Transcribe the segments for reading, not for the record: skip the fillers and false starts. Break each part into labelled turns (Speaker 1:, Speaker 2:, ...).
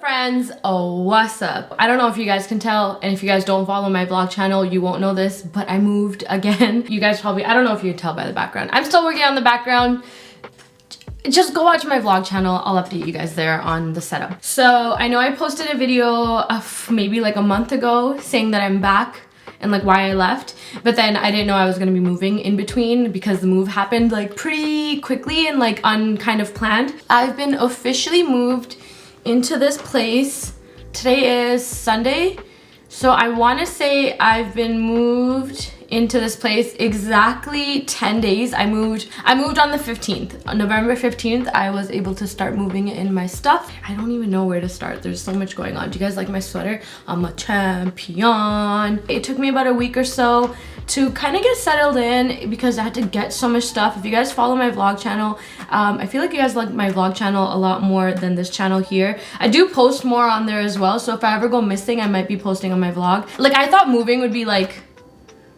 Speaker 1: friends, oh, what's up? I don't know if you guys can tell, and if you guys don't follow my vlog channel, you won't know this, but I moved again. You guys probably, I don't know if you can tell by the background. I'm still working on the background. Just go watch my vlog channel. I'll update you guys there on the setup. So I know I posted a video of maybe like a month ago saying that I'm back and like why I left, but then I didn't know I was gonna be moving in between because the move happened like pretty quickly and like kind of planned. I've been officially moved into this place. Today is Sunday, so I want to say I've been moved into this place exactly 10 days. I moved on the 15th. On November 15th, I was able to start moving in my stuff. I don't even know where to start. There's so much going on. Do you guys like my sweater? I'm a champion. It took me about a week or so to kind of get settled in because I had to get so much stuff. If you guys follow my vlog channel, I feel like you guys like my vlog channel a lot more than this channel here. I do post more on there as well, so if I ever go missing, I might be posting on my vlog. Like, I thought moving would be like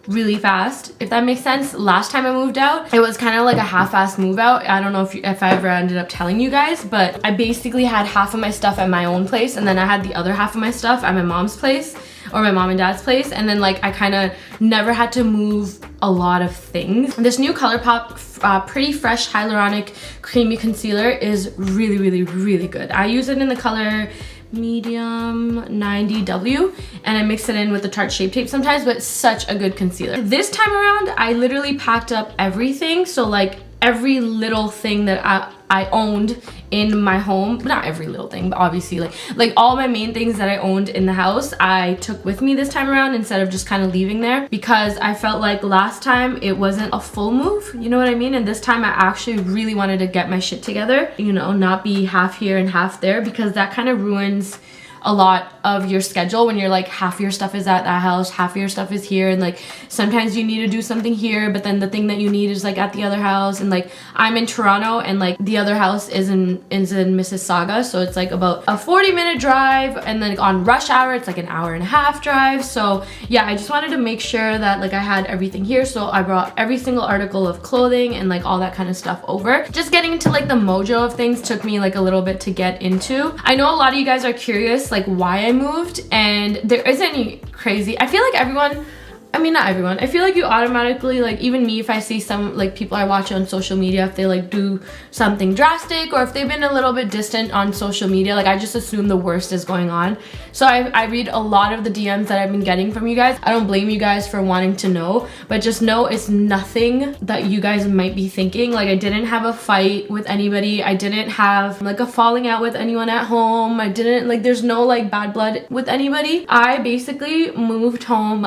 Speaker 1: really fast, if that makes sense. Last time I moved out, it was kind of like a half-assed move out. I don't know if I ever ended up telling you guys, but I basically had half of my stuff at my own place, and then I had the other half of my stuff at my mom's place, or my mom and dad's place, and then like I kind of never had to move a lot of things. This new ColourPop Pretty Fresh Hyaluronic Creamy Concealer is really good. I use it in the color medium 90W, and I mix it in with the Tarte Shape Tape sometimes, but it's such a good concealer. This time around, I literally packed up everything, so like every little thing that I owned in my home, not every little thing, but obviously like all my main things that I owned in the house, I took with me this time around instead of just kind of leaving there, because I felt like last time it wasn't a full move, you know what I mean? And this time I actually really wanted to get my shit together, you know, not be half here and half there, because that kind of ruins a lot of your schedule when you're like half your stuff is at that house, half your stuff is here, and like sometimes you need to do something here, but then the thing that you need is like at the other house. And like I'm in Toronto, and like the other house is in Mississauga, so it's like about a 40-minute drive, and then on rush hour it's like an hour-and-a-half drive. So yeah, I just wanted to make sure that like I had everything here, so I brought every single article of clothing and like all that kind of stuff over. Just getting into like the mojo of things took me like a little bit to get into. I know a lot of you guys are curious like why I moved, and there isn't any crazy. I feel like everyone, I mean not everyone, I feel like you automatically, like even me, if I see some like people I watch on social media, if they like do something drastic, or if they've been a little bit distant on social media, like I just assume the worst is going on. So I read a lot of the DMs that I've been getting from you guys. I don't blame you guys for wanting to know, but just know it's nothing that you guys might be thinking. Like I didn't have a fight with anybody. I didn't have like a falling out with anyone at home. I didn't like, there's no like bad blood with anybody. I basically moved home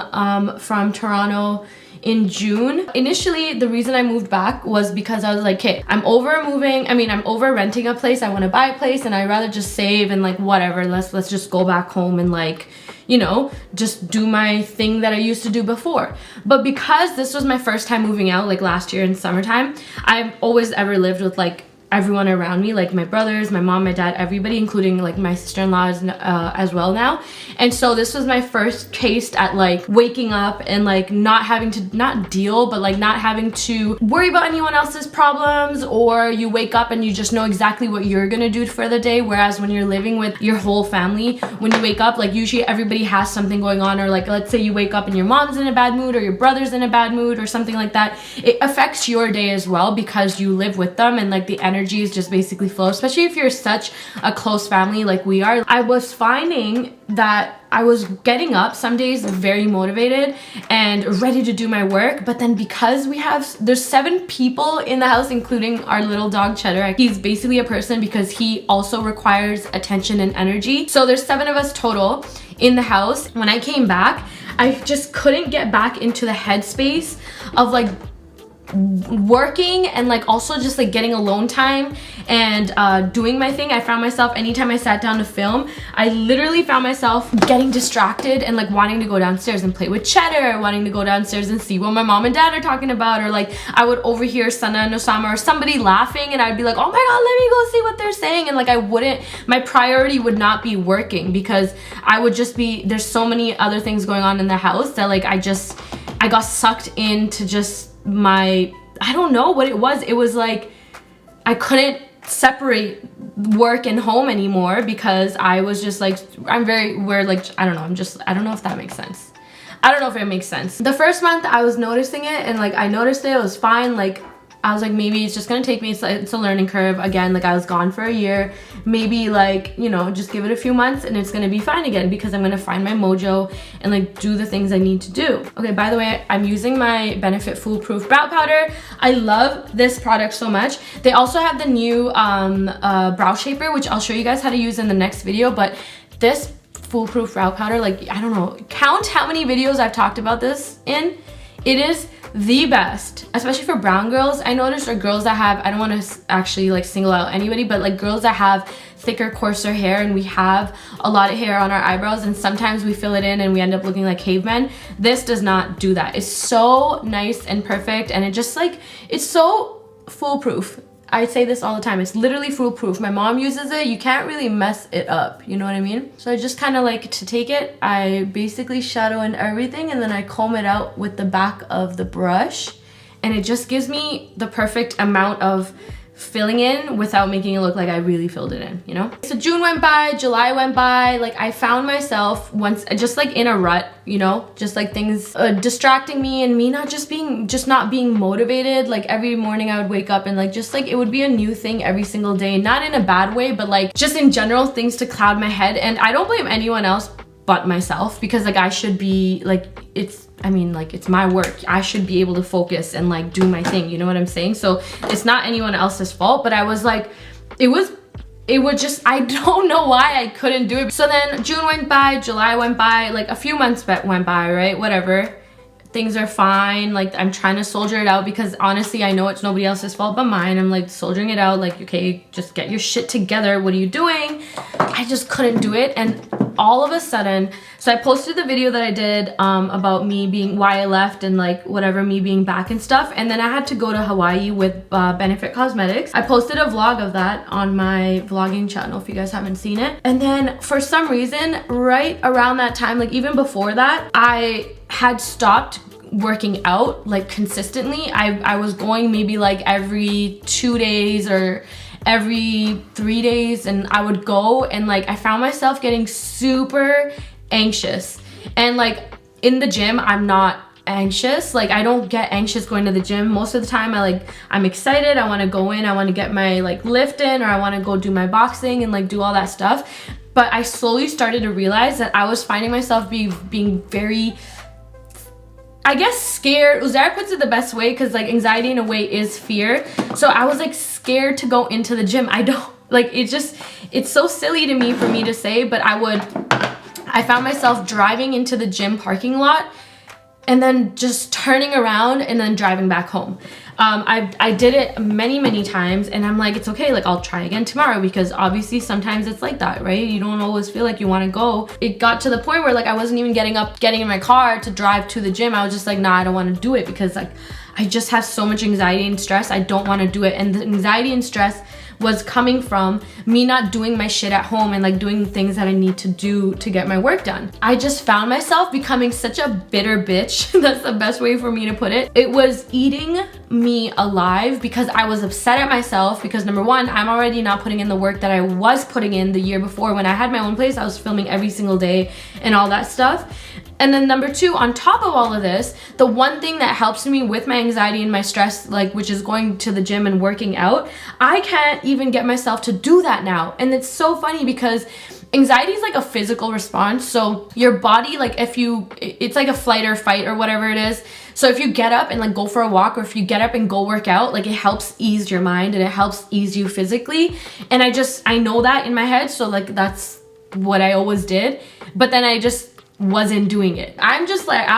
Speaker 1: from Toronto in June. Initially, the reason I moved back was because I was like, okay, I'm over moving. I mean, I'm over renting a place. I want to buy a place, and I'd rather just save and like whatever. Let's just go back home and like, you know, just do my thing that I used to do before. But because this was my first time moving out, like last year in summertime, I've always ever lived with like everyone around me, like my brothers, my mom, my dad, everybody, including like my sister-in-laws as well now. And so this was my first taste at like waking up and like not having to not deal, but like not having to worry about anyone else's problems, or you wake up and you just know exactly what you're gonna do for the day. Whereas when you're living with your whole family, when you wake up, like usually everybody has something going on, or like let's say you wake up and your mom's in a bad mood or your brother's in a bad mood or something like that. It affects your day as well because you live with them, and like the energies just basically flow, especially if you're such a close family like we are. I was finding that I was getting up some days very motivated and ready to do my work, but then because there's 7 people in the house, including our little dog Cheddar. He's basically a person because he also requires attention and energy. So there's 7 of us total in the house. When I came back, I just couldn't get back into the headspace of like working and like also just like getting alone time and doing my thing. I found myself, anytime I sat down to film, I literally found myself getting distracted and like wanting to go downstairs and play with Cheddar, wanting to go downstairs and see what my mom and dad are talking about, or like I would overhear Sana and Osama or somebody laughing, and I'd be like, oh my god, let me go see what they're saying. And like my priority would not be working, because I would just be, there's so many other things going on in the house that like I got sucked into just I don't know what it was. It was like I couldn't separate work and home anymore because I was just like, I don't know if that makes sense. I don't know if it makes sense. The first month I was noticing it, and like I noticed it was fine. Like I was like, maybe it's just gonna take me, it's a learning curve. Again, like I was gone for a year. Maybe like, you know, just give it a few months and it's gonna be fine again because I'm gonna find my mojo and like do the things I need to do. Okay, by the way, I'm using my Benefit Foolproof Brow Powder. I love this product so much. They also have the new brow shaper, which I'll show you guys how to use in the next video, but this Foolproof Brow Powder, like, I don't know, count how many videos I've talked about this in. It is the best, especially for brown girls. I noticed, or girls that have, I don't want to actually like single out anybody, but like girls that have thicker, coarser hair, and we have a lot of hair on our eyebrows, and sometimes we fill it in and we end up looking like cavemen. This does not do that. It's so nice and perfect, and it just like, it's so foolproof. I say this all the time, it's literally foolproof. My mom uses it, you can't really mess it up, you know what I mean? So I just kind of like to take it, I basically shadow in everything, and then I comb it out with the back of the brush, and it just gives me the perfect amount of filling in without making it look like I really filled it in, you know? So June went by, July went by, like I found myself once just like in a rut, you know, just like things distracting me, and me not being motivated. Like every morning I would wake up and like just like it would be a new thing every single day, not in a bad way, but like just in general things to cloud my head. And I don't blame anyone else but myself, because like I should be like, it's my work. I should be able to focus and like do my thing, you know what I'm saying? So it's not anyone else's fault, but I was like, it was just, I don't know why I couldn't do it. So then June went by, July went by, like a few months went by, right? Whatever. Things are fine. Like I'm trying to soldier it out, because honestly, I know it's nobody else's fault but mine. I'm like soldiering it out, like, okay, just get your shit together. What are you doing? I just couldn't do it. And all of a sudden, so I posted the video that I did about me being, why I left and like whatever, me being back and stuff. And then I had to go to Hawaii with Benefit Cosmetics. I posted a vlog of that on my vlogging channel if you guys haven't seen it. And then for some reason, right around that time, like even before that, I had stopped working out like consistently. I was going maybe like every 2 days or every 3 days, and I would go, and like I found myself getting super anxious. And like in the gym, I'm not anxious. Like I don't get anxious going to the gym. Most of the time I'm excited, I want to go in, I want to get my like lift in, or I want to go do my boxing and like do all that stuff. But I slowly started to realize that I was finding myself being very, I guess, scared. UZAIR puts it the best way, because like anxiety in a way is fear. So I was like scared to go into the gym. I don't like, it's so silly to me for me to say, but I found myself driving into the gym parking lot and then just turning around and then driving back home. I did it many times, and I'm like, it's okay, like I'll try again tomorrow, because obviously sometimes it's like that, right? You don't always feel like you want to go. It got to the point where like I wasn't even getting in my car to drive to the gym. I was just like, nah, I don't want to do it, because like I just have so much anxiety and stress. I don't want to do it. And the anxiety and stress was coming from me not doing my shit at home and like doing things that I need to do to get my work done. I just found myself becoming such a bitter bitch. That's the best way for me to put it. It was eating me alive, because I was upset at myself, because number one, I'm already not putting in the work that I was putting in the year before. When I had my own place, I was filming every single day and all that stuff. And then number two, on top of all of this, the one thing that helps me with my anxiety and my stress, like, which is going to the gym and working out, I can't even get myself to do that now. And it's so funny, because anxiety is like a physical response. So your body, like it's like a flight or fight or whatever it is. So if you get up and like go for a walk, or if you get up and go work out, like it helps ease your mind and it helps ease you physically. And I know that in my head. So like that's what I always did. But then I just wasn't doing it. I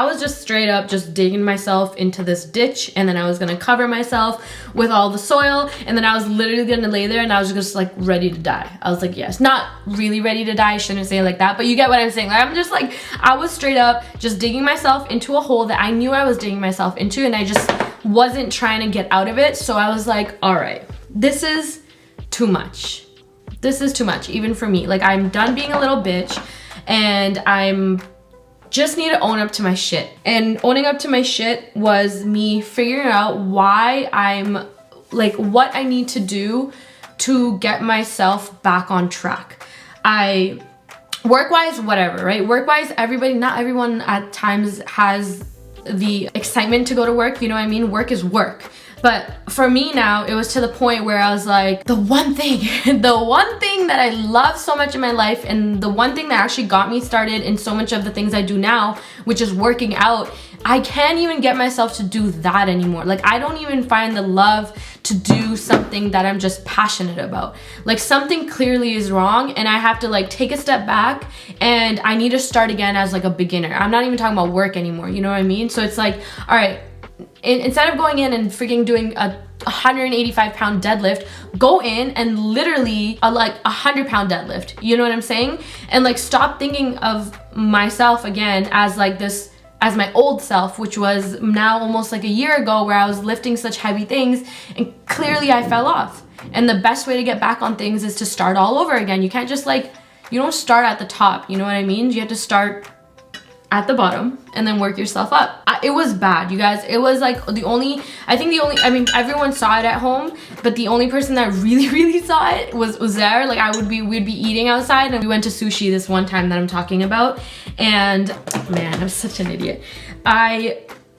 Speaker 1: was just straight up just digging myself into this ditch, and then I was gonna cover myself with all the soil, and then I was literally gonna lay there and I was just like ready to die. I was like, yes, not really ready to die, I shouldn't say it like that, but you get what I'm saying. Like I'm just like, I was straight up just digging myself into a hole that I knew I was digging myself into, and I just wasn't trying to get out of it. So I was like, all right, this is too much. This is too much, even for me. Like I'm done being a little bitch, and I'm just need to own up to my shit. And owning up to my shit was me figuring out why I'm like, what I need to do to get myself back on track. Work-wise, whatever, right? Work-wise, not everyone at times has the excitement to go to work, you know what I mean? Work is work. But for me now, it was to the point where I was like, the one thing that I love so much in my life, and the one thing that actually got me started in so much of the things I do now, which is working out, I can't even get myself to do that anymore. Like, I don't even find the love to do something that I'm just passionate about. Like, something clearly is wrong, and I have to like take a step back, and I need to start again as like a beginner. I'm not even talking about work anymore, you know what I mean? So it's like, all right, instead of going in and freaking doing a 185-pound deadlift, go in and literally like 100-pound deadlift, you know what I'm saying? And like, stop thinking of myself again as like this, as my old self, which was now almost like a year ago, where I was lifting such heavy things and clearly I fell off. And the best way to get back on things is to start all over again. You can't just like, you don't start at the top, you know what I mean? You have to start at the bottom and then work yourself up. It was bad, you guys. It was like I mean, everyone saw it at home, but the only person that really saw it was UZAIR. Like, we'd be eating outside, and we went to sushi this one time that I'm talking about, and man, I was such an idiot.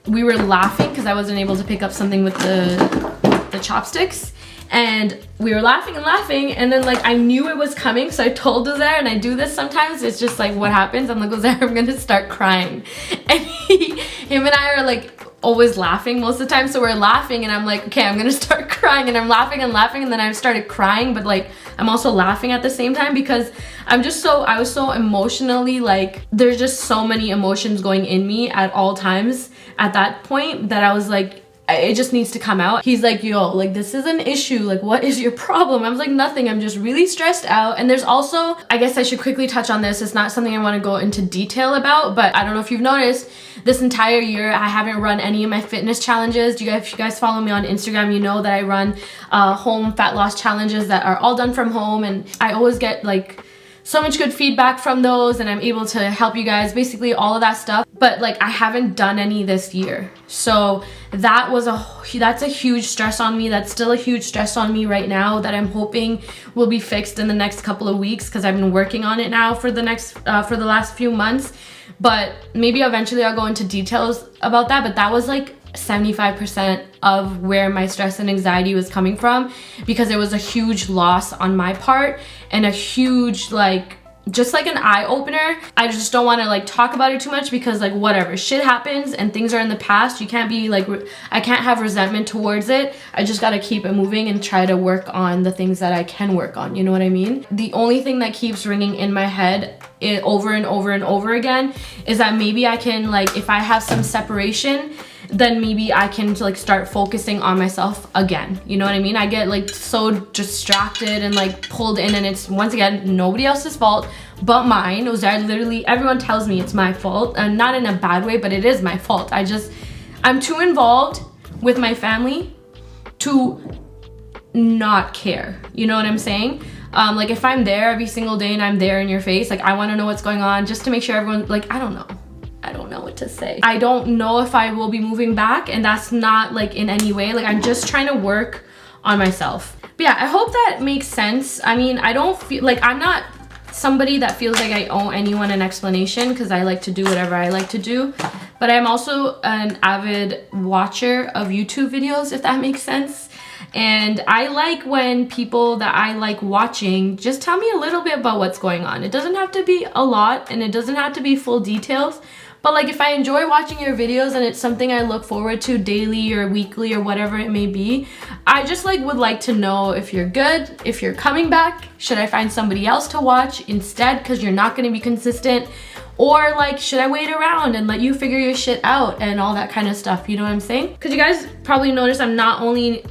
Speaker 1: We were laughing because I wasn't able to pick up something with the chopsticks. And we were laughing and laughing, and then like I knew it was coming, so I told UZAIR, and I do this sometimes, it's just like what happens, I'm like, UZAIR, I'm gonna start crying. And him and I are like always laughing most of the time, so we're laughing and I'm like, okay, I'm gonna start crying, and I'm laughing and laughing, and then I started crying, but like I'm also laughing at the same time because I was so emotionally, like, there's just so many emotions going in me at all times at that point that I was like, it just needs to come out. He's like, yo, like, this is an issue. Like, what is your problem? I was like, nothing. I'm just really stressed out. And there's also, I guess I should quickly touch on this. It's not something I want to go into detail about, but I don't know if you've noticed, this entire year, I haven't run any of my fitness challenges. If you guys follow me on Instagram, you know that I run home fat loss challenges that are all done from home. And I always get like so much good feedback from those, and I'm able to help you guys, basically all of that stuff. But like, I haven't done any this year, so that's a huge stress on me. That's still a huge stress on me right now that I'm hoping will be fixed in the next couple of weeks, because I've been working on it now for the last few months. But maybe eventually I'll go into details about that. But that was like 75% of where my stress and anxiety was coming from, because it was a huge loss on my part and a huge, like, just like an eye-opener. I just don't want to like talk about it too much, because like, whatever, shit happens and things are in the past. You can't be like, I can't have resentment towards it. I just got to keep it moving and try to work on the things that I can work on, you know what I mean? The only thing that keeps ringing in my head over and over and over again is that maybe I can, like, if I have some separation, then maybe I can like start focusing on myself again. You know what I mean? I get like so distracted and like pulled in, and it's, once again, nobody else's fault but mine. Literally, everyone tells me it's my fault, and not in a bad way, but it is my fault. I'm too involved with my family to not care. You know what I'm saying? Like, if I'm there every single day and I'm there in your face, like, I want to know what's going on just to make sure everyone, like, I don't know what to say. I don't know if I will be moving back, and that's not like in any way, like, I'm just trying to work on myself. But yeah, I hope that makes sense. I mean, I don't feel like, I'm not somebody that feels like I owe anyone an explanation, because I like to do whatever I like to do. But I'm also an avid watcher of YouTube videos, if that makes sense. And I like when people that I like watching just tell me a little bit about what's going on. It doesn't have to be a lot, and it doesn't have to be full details. But like, if I enjoy watching your videos and it's something I look forward to daily or weekly or whatever it may be, I just like would like to know if you're good, if you're coming back, should I find somebody else to watch instead because you're not going to be consistent, or like, should I wait around and let you figure your shit out and all that kind of stuff, you know what I'm saying? Because you guys probably noticed I'm not only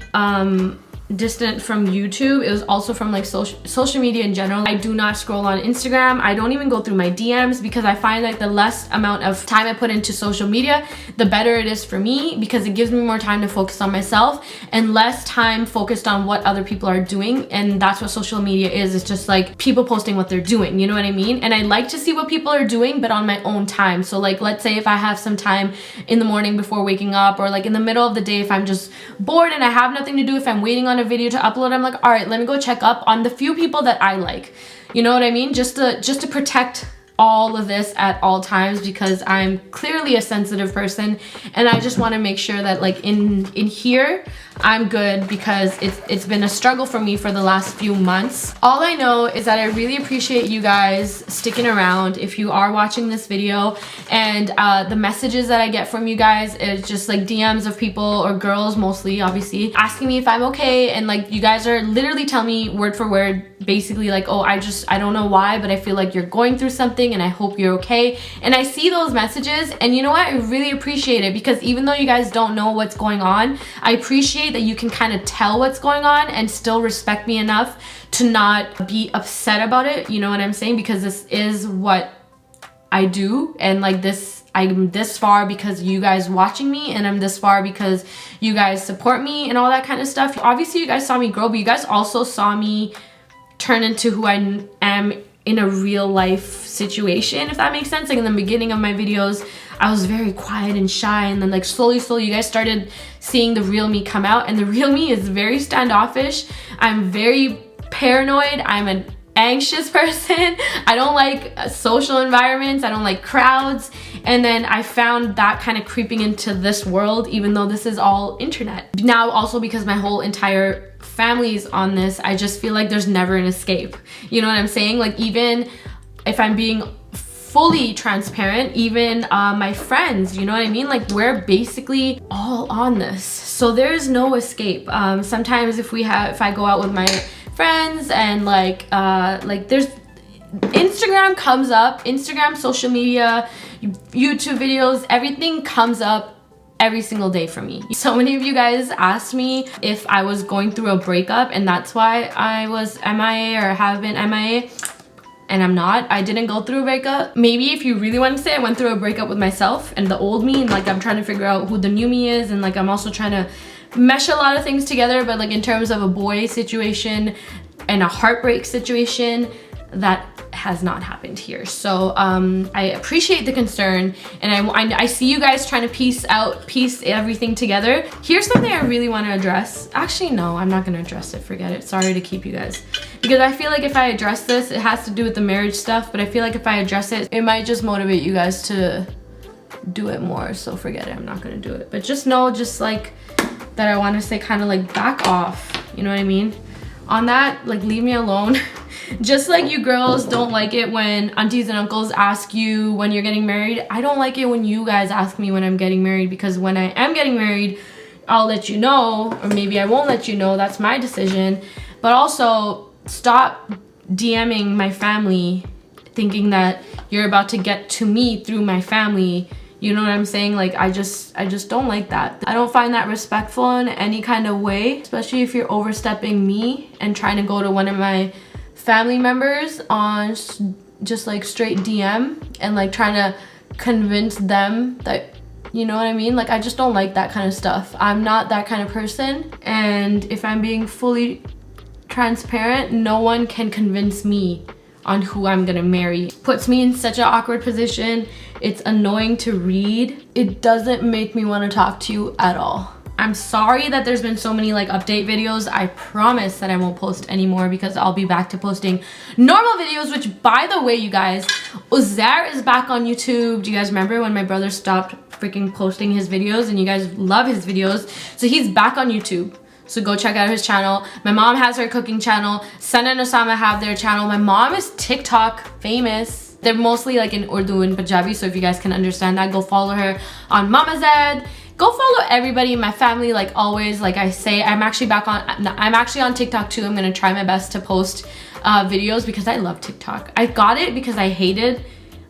Speaker 1: distant from YouTube, it was also from like social media in general. I do not scroll on Instagram. I don't even go through my DMs, because I find like the less amount of time I put into social media, the better it is for me, because it gives me more time to focus on myself and less time focused on what other people are doing. And that's what social media is. It's just like people posting what they're doing, you know what I mean? And I like to see what people are doing, but on my own time. So like, let's say if I have some time in the morning before waking up, or like in the middle of the day, if I'm just bored and I have nothing to do, if I'm waiting on a video to upload, I'm like, all right, let me go check up on the few people that I like. You know what I mean? Just to protect all of this at all times, because I'm clearly a sensitive person, and I just want to make sure that like in here I'm good, because it's been a struggle for me for the last few months. All I know is that I really appreciate you guys sticking around if you are watching this video, and the messages that I get from you guys is just like DMs of people, or girls mostly obviously, asking me if I'm okay, and like you guys are literally telling me word for word basically like, oh, I don't know why, but I feel like you're going through something and I hope you're okay. And I see those messages, and you know what, I really appreciate it, because even though you guys don't know what's going on, I appreciate that you can kind of tell what's going on and still respect me enough to not be upset about it. You know what I'm saying? Because this is what I do, and like this, I'm this far because you guys watching me, and I'm this far because you guys support me and all that kind of stuff. Obviously you guys saw me grow, but you guys also saw me turn into who I am in a real life situation, if that makes sense. Like in the beginning of my videos, I was very quiet and shy, and then like slowly you guys started seeing the real me come out, and the real me is very standoffish. I'm very paranoid. I'm an anxious person. I don't like social environments. I don't like crowds. And then I found that kind of creeping into this world, even though this is all internet. Now also because my whole entire family is on this, I just feel like there's never an escape. You know what I'm saying? Like even if I'm being fully transparent, even my friends, you know what I mean? Like we're basically all on this. So there's no escape. Sometimes if I go out with my friends and like there's Instagram comes up, Instagram, social media, YouTube videos, everything comes up every single day for me. So many of you guys asked me if I was going through a breakup, and that's why I was MIA or have been MIA, and I'm not. I didn't go through a breakup. Maybe if you really want to say, I went through a breakup with myself and the old me, and like I'm trying to figure out who the new me is, and like I'm also trying to mesh a lot of things together. But like in terms of a boy situation and a heartbreak situation, that has not happened here. So I appreciate the concern, and I see you guys trying to piece everything together. Here's something I really want to address. Actually no, I'm not going to address it, forget it. Sorry to keep you guys, because I feel like if I address this, it has to do with the marriage stuff, but I feel like if I address it, it might just motivate you guys to do it more. So forget it, I'm not going to do it. But just know, just like that, I want to say kind of like back off, you know what I mean? On that, like leave me alone. Just like you girls don't like it when aunties and uncles ask you when you're getting married, I don't like it when you guys ask me when I'm getting married, because when I am getting married, I'll let you know, or maybe I won't let you know. That's my decision. But also stop DMing my family thinking that you're about to get to me through my family. You know what I'm saying? Like I just don't like that. I don't find that respectful in any kind of way, especially if you're overstepping me and trying to go to one of my family members on just like straight DM and like trying to convince them that, you know what I mean? Like I just don't like that kind of stuff. I'm not that kind of person, and if I'm being fully transparent, no one can convince me on who I'm gonna marry. Puts me in such an awkward position. It's annoying to read. It doesn't make me want to talk to you at all. I'm sorry that there's been so many like update videos. I promise that I won't post anymore, because I'll be back to posting normal videos, which by the way, you guys, UZAIR is back on YouTube. Do you guys remember when my brother stopped freaking posting his videos, and you guys love his videos? So he's back on YouTube. So go check out his channel. My mom has her cooking channel. Sana and Osama have their channel. My mom is TikTok famous. They're mostly like in Urdu and Punjabi, so if you guys can understand that, go follow her on Mama Zaid. Go follow everybody in my family, like always. Like I say, I'm actually on TikTok too. I'm gonna try my best to post videos, because I love TikTok. I got it because I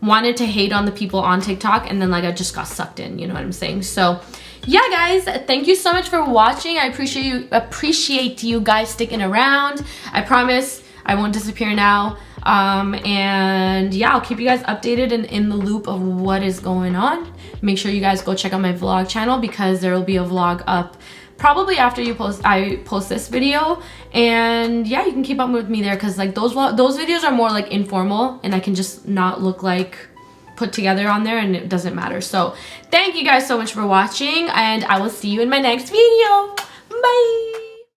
Speaker 1: wanted to hate on the people on TikTok, and then like I just got sucked in, you know what I'm saying? So yeah guys, thank you so much for watching. I appreciate you guys sticking around. I promise I won't disappear now. And yeah, I'll keep you guys updated and in the loop of what is going on. Make sure you guys go check out my vlog channel, because there will be a vlog up probably after I post this video. And yeah, you can keep up with me there, because like those videos are more like informal, and I can just not look like put together on there, and it doesn't matter. So thank you guys so much for watching, and I will see you in my next video. Bye.